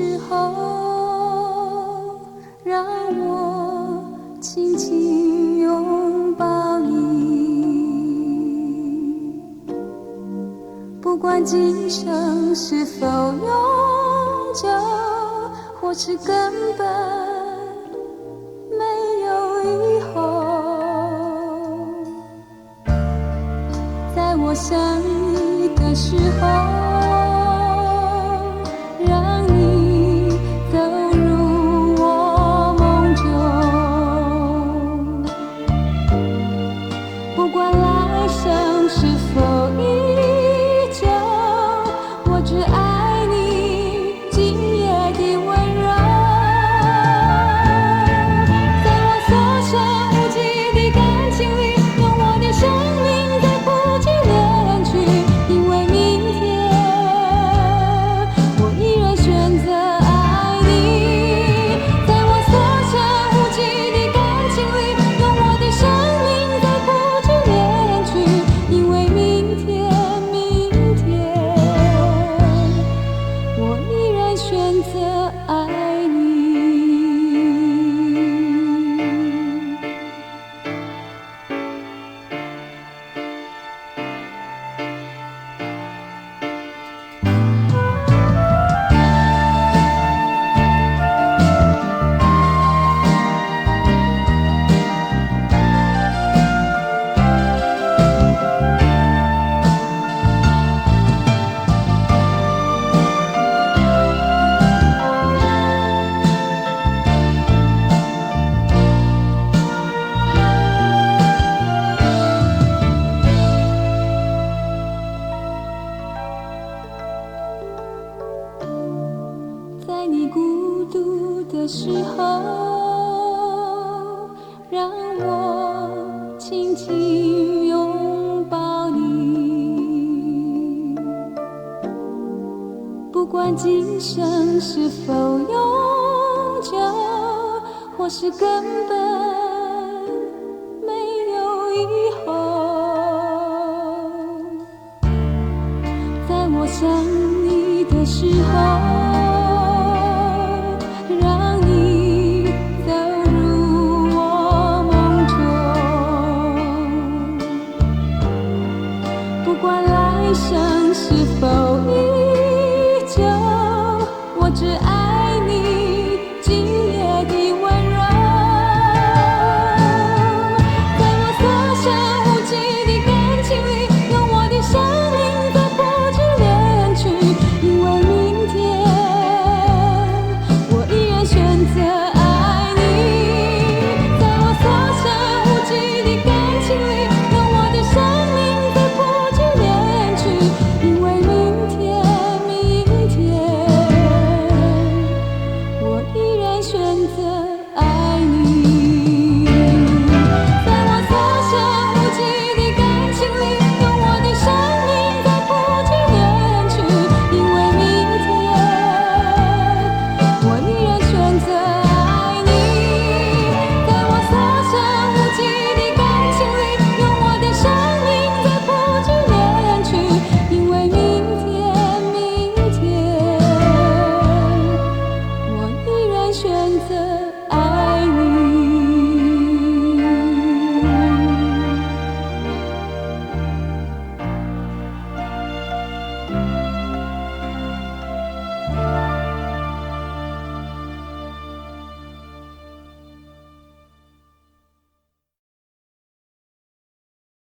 时候，让我轻轻拥抱你。不管今生是否永久，或是根本没有以后，在我想你的时候，让你走入我梦中。不管来生是否依旧，我只爱你今夜的温柔。在我所剩无几的感情里，用我的生命在不羁恋去，因为明天我依然选择爱你。在我所剩无几的感情里，用我的生命在不羁恋去，因为明天我依然选择爱你。在你孤独的时候，让我轻轻拥抱你。不管今生是否永久，或是根本没有以后，在我想你的时候，让你走入我梦中。不管来生是否依旧，我只爱